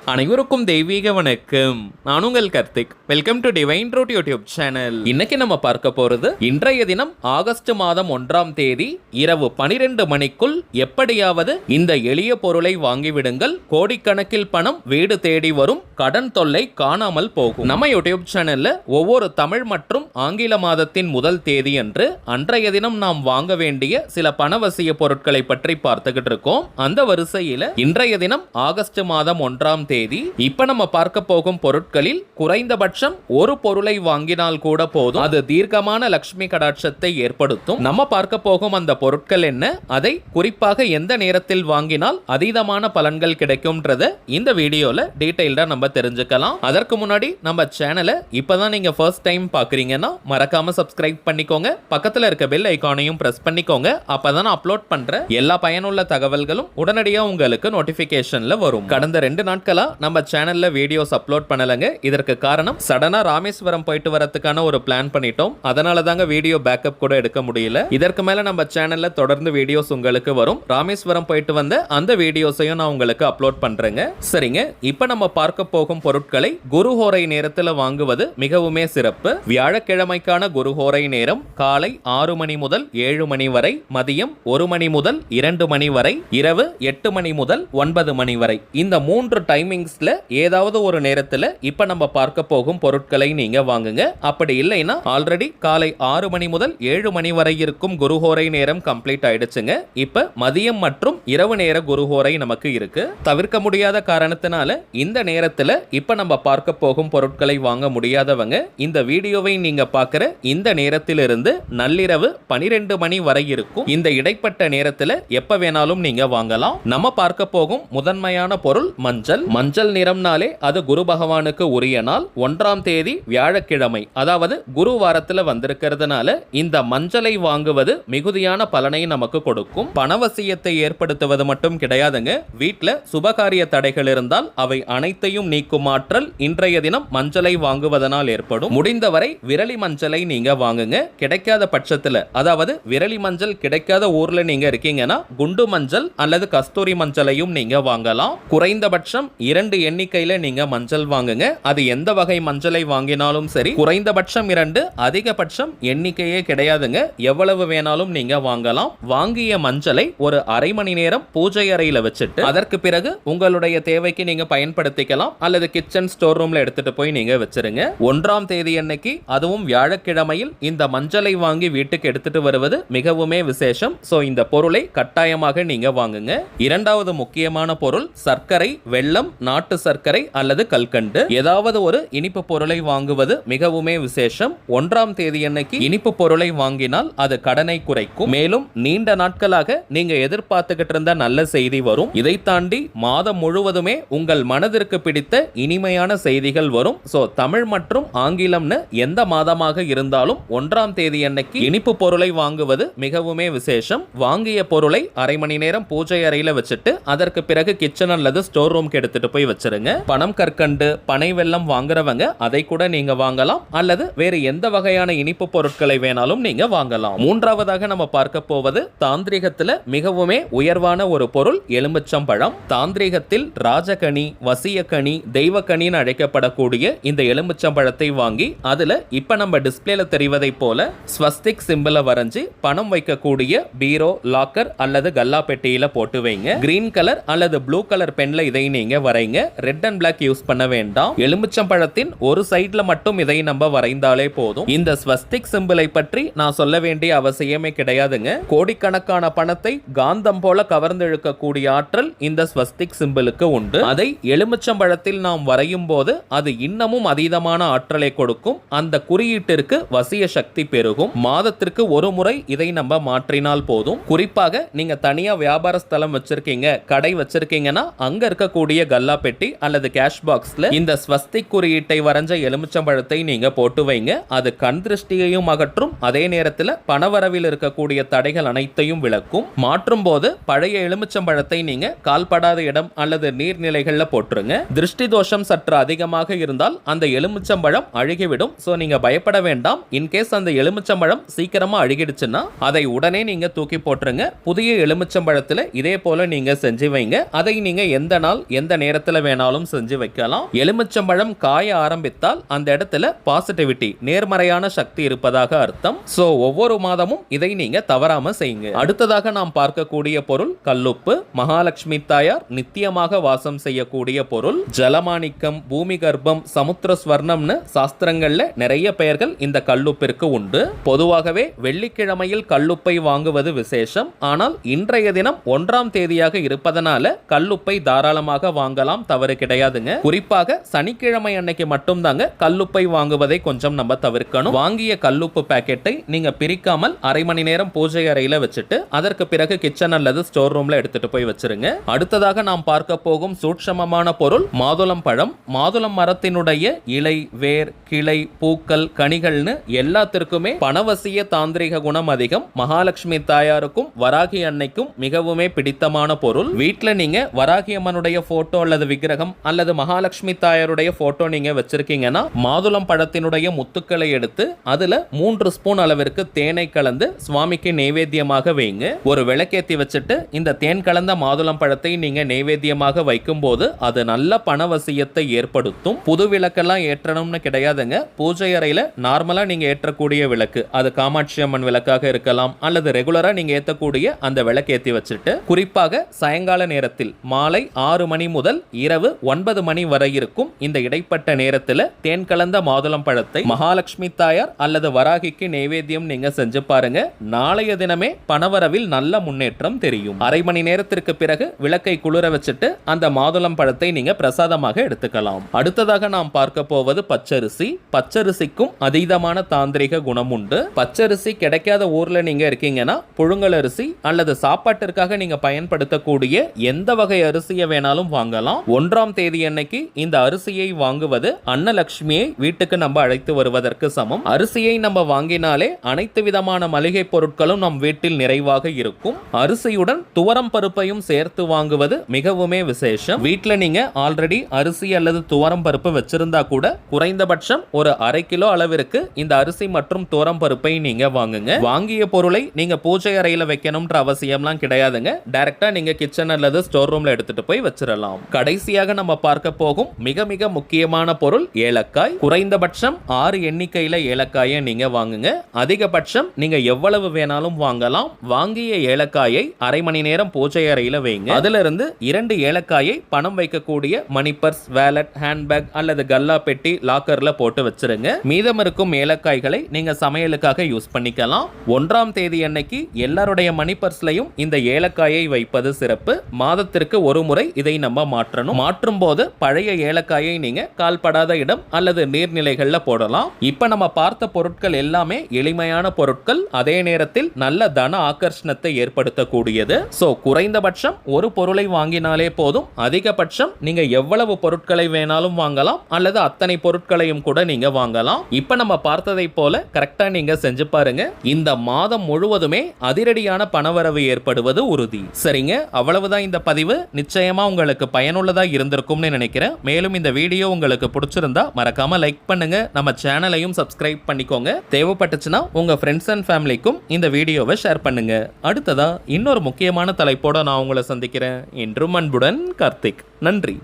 அனைவருக்கும் தெய்வீக வணக்கம். நான் உங்கள் Karthik. Welcome to divine truth YouTube channel. இன்னைக்கு நம்ம பார்க்க போறது இன்றைய தினம் ஆகஸ்ட் மாதம் 1ஆம் தேதி இரவு 12 மணிக்குள் எப்படியாவது இந்த எளிய பொருளை வாங்கிவிடுங்கள். கோடிக்கணக்கில் பணம் வீடு தேடி வரும். கடன் தொல்லை காணாமல் போகும். நம்ம யூடியூப் சேனல்ல ஒவ்வொரு தமிழ் மற்றும் ஆங்கில மாதத்தின் முதல் தேதி அன்று அன்றைய தினம் நாம் வாங்க வேண்டிய சில பணவசிய பொருட்களை பற்றி பார்த்துக்கிட்டு இருக்கோம். அந்த வரிசையில இன்றைய தினம் ஆகஸ்ட் மாதம் 1ஆம் தேதி இப்ப நம்ம பார்க்க போகும் பொருட்களில் குறைந்தபட்சம் ஒரு பொருளை வாங்கினால் கூட போதும். அது தீர்க்கமான லட்சுமி கடாட்சத்தை ஏற்படுத்தும். நம்ம பார்க்க போகும் அந்த பொருட்கள் என்ன, அதை குறிப்பாக எந்த நேரத்தில் வாங்கினால் அதீதமான பலன்கள் கிடைக்கும்ன்றத இந்த வீடியோல டீடைல்டா நம்ம தெரிஞ்சுக்கலாம். அதற்கு முன்னாடி நம்ம சேனலை இப்பதான் நீங்க ஃபர்ஸ்ட் டைம் பாக்குறீங்கன்னா மறக்காம சப்ஸ்கிரைப் பண்ணிக்கோங்க. பக்கத்துல இருக்க பெல் ஐகானையும் பிரஸ் பண்ணிக்கோங்க. அப்பதான் அப்லோட் பண்ற எல்லா பயனுள்ள தகவல்களும் உடனடியா உங்களுக்கு நோட்டிபிகேஷன்ல வரும். கடந்த 2 நாட்களா நம்ம சேனல்ல வீடியோஸ் அப்லோட் பண்ணலங்க. இதற்கு காரணம் சடனா ராமேஸ்வரம் போயிட்டு வரதுக்கான ஒரு பிளான் பண்ணிட்டோம். அதனால தாங்க வீடியோ பேக்கப் கூட எடுக்க முடியல. இதற்கு மேல நம்ம சேனல்ல தொடர்ந்து வீடியோஸ் உங்களுக்கு வரும். ராமேஸ்வரம் போயிட்டு வந்த அந்த வீடியோஸையும் நான் உங்களுக்கு அப்லோட் பண்றேங்க. சரிங்க, இப்ப நம்ம பார்க்க போகும் பொருட்களை குருஹோரை நேரத்தில் வாங்குவது மிகவுமே சிறப்பு. வியாழக்கிழமைக்கான குருஹோரை நேரம் காலை 6 மணி முதல் 7 மணி வரை, மதியம் 1 மணி முதல் 2 மணி வரை, இரவு 8 மணி முதல் 9 மணி வரை. இந்த 3 டைமிங்ஸ்ல ஏதாவது ஒரு நேரத்துல இப்ப நம்ம பார்க்க போகும் பொருட்களை நீங்க வாங்குங்க. அப்படி இல்லைன்னா ஆல்ரெடி காலை 6 மணி முதல் 7 மணி வரை இருக்கும் குருஹோரை நேரம் கம்ப்ளீட் ஆயிடுச்சுங்க. இப்ப மதியம் மற்றும் இரவு நேர குருஹோரை நமக்கு இருக்கு. தவிர்க்க முடியாத காரணத்தினால இந்த நேரத்துல இப்ப நம்ம பார்க்க போகும் பொருட்களை வாங்க முடியாதவங்க இந்த வீடியோவை நீங்க பார்க்கிற இந்த நேரத்திலிருந்து நள்ளிரவு 12 மணி வரை இருக்கும் இந்த இடைப்பட்ட நேரத்துல எப்ப வேணாலும் நீங்க வாங்கலாம். நம்ம பார்க்க போகும் முதன்மையான பொருள் மஞ்சள். மஞ்சள் நிறம்னாலே அது குரு பகவானுக்கு உரிய நாள். 1ஆம் தேதி வியாழக்கிழமை, அதாவது குரு வாரத்துல வந்திருக்கிறதுனால இந்த மஞ்சளை வாங்குவது மிகுதியான பலனை நமக்கு கொடுக்கும். பணவசியத்தை ஏற்படுத்துவது மட்டும் கிடையாதுங்க. வீட்டுல சுபகாரிய தடைகள் இருந்தால் அவை அனைத்தையும் நீக்கும் ஆற்றல் இன்றைய தினம் மஞ்சளை வாங்குவதனால் ஏற்படும். முடிந்தவரை விரலி மஞ்சளை நீங்க வாங்குங்க. கிடைக்காத பட்சத்துல, அதாவது விரலி மஞ்சள் கிடைக்காத ஊர்ல நீங்க இருக்கீங்கன்னா குண்டு மஞ்சள் அல்லது கஸ்தூரி மஞ்சளையும் நீங்க வாங்கலாம். குறைந்தபட்சம் 2 எண்ணிக்கையில நீங்க மஞ்சள் வாங்குங்க. அது எந்த வகை மஞ்சளை வாங்கினாலும் சரி, குறைந்தபட்சம் 2, அதிகபட்சம் எண்ணிக்கையே கிடையாதுங்க. எவ்வளவு வேணாலும் நீங்க வாங்கலாம். வாங்கிய மஞ்சளை ஒரு அரை மணி நேரம் பூஜை அறையில வச்சுட்டு அதற்கு பிறகு உங்களுடைய தேவைக்கு நீங்க பயன்படுத்திக்கலாம். அல்லது கிச்சன் ஸ்டோர் ரூம்ல எடுத்துட்டு போய் நீங்க வச்சிருங்க. 1ஆம் தேதி அன்னைக்கு, அதுவும் வியாழக்கிழமையில் இந்த மஞ்சளை வாங்கி வீட்டுக்கு எடுத்துட்டு வருவது மிகவுமே விசேஷம். சோ இந்த பொருளை கட்டாயமாக நீங்க வாங்குங்க. இரண்டாவது முக்கியமான பொருள் சர்க்கரை, வெல்லம், நாட்டு சர்க்கரை அல்லது கல்கண்டு. ஏதாவது ஒரு இனிப்பு பொருளை வாங்குவது மிகவுமே விசேஷம். 1ஆம் தேதி அன்னைக்கு இனிப்பு பொருளை வாங்கினால் அது கடனை குறைக்கும். மேலும் நீண்ட நாட்களாக நீங்க எதிர்பார்த்துக்கிட்டு இருந்த நல்ல செய்தி வரும். இதை தாண்டி மாதம் முழுவதுமே உங்கள் மனதிற்கு பிடித்த இனிமையான செய்திகள் வரும். சோ தமிழ் மற்றும் ஆங்கிலம்னு எந்த மாதமாக இருந்தாலும் 1ஆம் தேதி அன்னைக்கு இனிப்பு பொருளை வாங்குவது மிகவுமே விசேஷம். வாங்கிய பொருளை அரை மணி நேரம் பூஜை அறையில வச்சுட்டு அதற்கு பிறகு கிச்சன் அல்லது ஸ்டோர் ரூம்க்கு எடுத்துட்டு போய் வச்சிருங்க. பணம் கற்கண்டு, பனை வெல்லம் வாங்குறவங்க அதை கூட நீங்க வாங்கலாம். அல்லது வேறு எந்த வகையான இனிப்பு பொருட்களை வேணாலும் நீங்க வாங்கலாம். மூன்றாவதாக நம்ம பார்க்க போவது தாந்திரிகத்துல மிகவுமே உயர்வான ஒரு பொருள் எலுமிச்சம்பழம். தாந்திரிகத்தில் ராஜகனி, வசியக்கனி, தெய்வக்கனின்னு அழைக்கப்படக்கூடிய இந்த எலுமிச்சம்பழத்தை வாங்கி அதுல இப்ப நம்ம டிஸ்பிளேல தெரிவதை போல ஸ்வஸ்திக் சிம்பிளை வரைஞ்சி பணம் வைக்கக்கூடிய பீரோ, லாக்கர் அல்லது கல்லா பெட்டியில போட்டு வைங்க. கிரீன் கலர் அல்லது ப்ளூ கலர் பென்ல இதை நீங்க வரைங்க. ரெட் அண்ட் பிளாக் யூஸ் பண்ண வேண்டாம். எலுமிச்சம்பழத்தின் ஒரு சைடுல மட்டும் இதை நம்ம வரைந்தாலே போதும். இந்த ஸ்வஸ்திக் சிம்பிளை பற்றி நான் சொல்ல வேண்டிய அவசியமே கிடையாதுங்க. கோடிக்கணக்கான பணத்தை காந்தம் போல கவர்ந்து இழுக்கக்கூடிய ஆற்றல் இந்த ஸ்வஸ்திக் சிம்பிளுக்கு உண்டு. அதை எலுமிச்சம்பழத்தில் நாம் வரையும் போது அது இன்னமும் அதீதமான ஆற்றலை கொடுக்கும். அந்த குறியீட்டிற்கு வசிய சக்தி பெருகும். மாதத்திற்கு ஒரு முறை இதை நம்ம மாற்றினால் போதும். குறிப்பாக நீங்க தனியா வியாபார ஸ்தலம் வச்சிருக்கீங்க, கடை வச்சிருக்கீங்கன்னா அங்க இருக்கக்கூடிய கல்லா பெட்டி அல்லது கேஷ் பாக்ஸ்ல இந்த ஸ்வஸ்திக் குறியீட்டை வரைஞ்ச எலுமிச்சம்பழத்தை நீங்க போட்டு வைங்க. அது கண் திருஷ்டியையும் அகற்றும். அதே நேரத்தில் பணவரவில் இருக்கக்கூடிய தடைகள் அனைத்தையும் விளக்கும். மாற்றும் போது பழைய எலுமிச்சம்பழத்தை நீங்க கால்படாத இடம் அல்லது நீர்நிலைகள்ல போட்டுருங்க. திருஷ்டி தோஷம் சற்று அதிகமாக இருந்தால் அந்த எலுமிச்சம்பழம் அழுகிவிடும். சோ நீங்க பயப்பட வேண்டாம். இன்கேஸ் அந்த எலுமிச்சம்பழம் சீக்கிரமா அழுகிடுச்சுன்னா அதை உடனே நீங்க தூக்கி போட்டுருங்க. புதிய எலுமிச்சம்பழத்துல இதே போல நீங்க செஞ்சு வைங்க. அதை நீங்க எந்த நாள் எந்த நேரத்துல வேணாலும் செஞ்சு வைக்கலாம். எலுமிச்சம்பழம் காய ஆரம்பித்தால் அந்த இடத்துல பாசிட்டிவிட்டி, நேர்மறையான சக்தி இருப்பதாக அர்த்தம். சோ ஒவ்வொரு மாதமும் இதை நீங்க தவறாம செய்யுங்க. அடுத்ததாக நாம் பார்க்கக்கூடிய பொருள் கல்லுப்பு. மகாலட்சுமி தாயார் நித்தியமாக வாசம் செய்யக்கூடிய பொருள். ஜலமாணிக்கம், பூமி கர்ப்பம், சமுத்திர ஸ்வர்ணம்னு சாஸ்திரங்கள்ல நிறைய பெயர்கள் இந்த கல்லுப்பிற்கு உண்டு. பொதுவாகவே வெள்ளிக்கிழமையில் கல்லுப்பை வாங்குவது விசேஷம். ஆனால் இன்றைய தினம் 1ஆம் தேதியாக இருப்பதனால கல்லுப்பை தாராளமாக வாங்கலாம், தவறு கிடையாதுங்க. குறிப்பாக சனிக்கிழமை அன்னைக்கு மட்டும் தாங்க கல்லுப்பை வாங்குவதை கொஞ்சம் நம்ம தவிர்க்கணும். வாங்கிய கல்லுப்பு பாக்கெட்டை நீங்க பிரிக்காமல் அரை மணி நேரம் பூஜை அறையில வச்சுட்டு அதற்கு பிறகு கிச்சன் அல்லது ஸ்டோர் ரூம்ல எடுத்துட்டு போய் வச்சிருங்க. அடுத்ததாக நாம் பார்க்க போகும் சூட்சமமான பொருள் மாதுளம் பழம். மாதுளம் மரத்தினுடைய இலை, வேர், கிளை, பூக்கள், கனிகள்னு எல்லாத்திற்குமே பணவசிய தாந்திரிக குணம் அதிகம். மகாலட்சுமி தாயாருக்கும் வராகி அன்னைக்கும் மிகவுமே பிடித்தமான பொருள். வீட்டுல நீங்க வராகி அம்மனுடைய போட்டோ அல்லது விக்கிரகம் அல்லது மகாலட்சுமி தாயாருடைய போட்டோ நீங்க வச்சிருக்கீங்கன்னா மாதுளம் பழத்தினுடைய முத்துக்களை எடுத்து அதுல 3 ஸ்பூன் அளவிற்கு தேனை கலந்து சுவாமிக்கு நைவேத்தியமாக வைங்க. ஒரு விளக்கேத்தி வச்சுட்டு இந்த தேன் கலந்த மாதுளம் பழத்தை நீங்க நைவேத்தியமாக வைக்கும் போது அது நல்ல பணவசியத்தை ஏற்படுத்தும். புது விளக்கெல்லாம் ஏற்றணும்னு கிடையாதுங்க. பூஜை அறையில நார்மலா நீங்க ஏற்றக்கூடிய விளக்கு, அது காமாட்சி அம்மன் விளக்காக இருக்கலாம் அல்லது ரெகுலரா நீங்க ஏற்றக்கூடிய அந்த விளக்கு ஏற்றி வச்சுட்டு குறிப்பாக சாயங்கால நேரத்தில் மாலை 6 மணி முதல் இரவு 9 மணி வரை இருக்கும் இந்த இடைப்பட்ட நேரத்தில் தேன் கலந்த மாதுளம் பழத்தை மகாலட்சுமி தாயார் அல்லது வராகிக்கு நைவேத்தியம் நீங்க செஞ்சு பாருங்க. நாளைய தினமே பணவரவில் நல்ல முன்னேற்றம் தெரியும். அரை மணி நேரத்திற்கு பிறகு விளக்கை குளிர வச்சுட்டு அந்த மாதுளம் பழத்தை நீங்க பிரசாதமாக எடுத்துக்கலாம். அடுத்ததாக நாம் பார்க்க போவது பச்சரிசி. பச்சரிசிக்கும் அதீதமான தாந்திரிக குணம் உண்டு. பச்சரிசி கிடைக்காத ஊர்ல நீங்க இருக்கீங்கன்னா புழுங்கல் அரிசி அல்லது சாப்பாட்டிற்காக நீங்க பயன்படுத்தக்கூடிய எந்த வகை அரிசியை வேணாலும் வாங்கலாம். 1ஆம் தேதி அன்னைக்கு இந்த அரிசியை வாங்குவது அன்னலட்சுமியை வீட்டுக்கு நம்ம அழைத்து வருவதற்கு சமம். அரிசியை நம்ம வாங்கினாலே அனைத்து விதமான மளிகை பொருட்களும் நம் வீட்டில் நிறைவாக இருக்கும். அரிசியுடன் துவரம் பருப்பையும் சேர்த்து வாங்குவது மிகவுமே விசேஷம். வீட்டுல நீங்க ஆல்ரெடி அரிசி அல்லது துவரம் பருப்பு வச்சிருந்தா கூட குறைந்தபட்சம் ஒரு 1/2 கிலோ அளவிற்கு இந்த அரிசி மற்றும் துவரம் பருப்பை நீங்க வாங்குங்க. வாங்கிய பொருளை நீங்க பூஜை அறையில வைக்கணும்ன்ற அவசியம்லாம் கிடையாதுங்க. டைரக்டா நீங்க கிச்சன் அல்லது ஸ்டோர் ரூம்ல எடுத்துட்டு போய் வச்சிடலாம். கடைசியாக நம்ம பார்க்க போகும் மிக மிக முக்கியமான பொருள் ஏலக்காய். குறைந்தபட்சம் 6 எண்ணிக்கையில ஏலக்காயை நீங்க வாங்குங்க. அதிகபட்சம் நீங்க எவ்வளவு வேணாலும் வாங்கலாம். வாங்கிய ஏலக்காயை அரை மணி நேரம் பூஜை அறையில வைங்க. அதுல இருந்து 2 ஏலக்காயை பணம் வைக்கக்கூடிய மணி பர்ஸ், வேலட், ஹேண்ட்பேக் அல்லது கல்லா பெட்டி, லாக்கர்ல போட்டு வச்சிருங்க. மீதம் இருக்கும் ஏலக்காய்களை நீங்க சமையலுக்காக யூஸ் பண்ணிக்கலாம். 1ஆம் தேதி அன்னைக்கு எல்லாருடைய மணி பர்ஸ்லையும் இந்த ஏலக்காயை வைப்பது சிறப்பு. மாதத்திற்கு ஒரு முறை இதை நம்ம மாற்றணும். மாற்றும் போது பழைய ஏலக்காயை நீங்க கால்படாத இடம் அல்லது நீர்நிலைகள்ல போடலாம். இப்ப நம்ம பார்த்த பொருட்கள் எல்லாமே எளிமையான பொருட்கள், அதே நேரத்தில் நல்ல தன ஆகர்ஷணத்தை ஏற்படுத்தக்கூடியது. சோ குறைந்தபட்சம் ஒரு பொருளை வாங்கினாலே போதும். அதிகபட்சம் நீங்க எவ்வளவு பொருட்களை வேணாலும் வாங்கலாம் அல்லது அத்தனை பொருட்களையும் கூட நீங்க வாங்கலாம். இப்ப நம்ம பார்த்ததை போல கரெக்டா நீங்க செஞ்சு பாருங்க. இந்த மாதம் முழுவதுமே அதிரடியான பணவரவு ஏற்படுவது உறுதி. சரிங்க, அவ்வளவுதான் இந்த பதிவு. நிச்சயமா உங்களுக்கு பயனுள்ளதா இருந்திருக்கும்னு நினைக்கிறேன். மேலும் இந்த வீடியோ உங்களுக்கு பிடிச்சிருந்தா மறக்காம லைக் பண்ணுங்க. நம்ம சேனலையும் சப்ஸ்கிரைப் பண்ணிக்கோங்க. தேவைப்பட்டுச்சுன்னா உங்க ஃப்ரெண்ட்ஸ் அண்ட் ஃபேமிலிக்கும் இந்த வீடியோவை ஷேர் பண்ணுங்க. அடுத்ததா இன்னொரு முக்கியமான தலைப்போட நான் உங்களை சந்திக்கிறேன். என்றும் அன்புடன் கார்த்திக். நன்றி.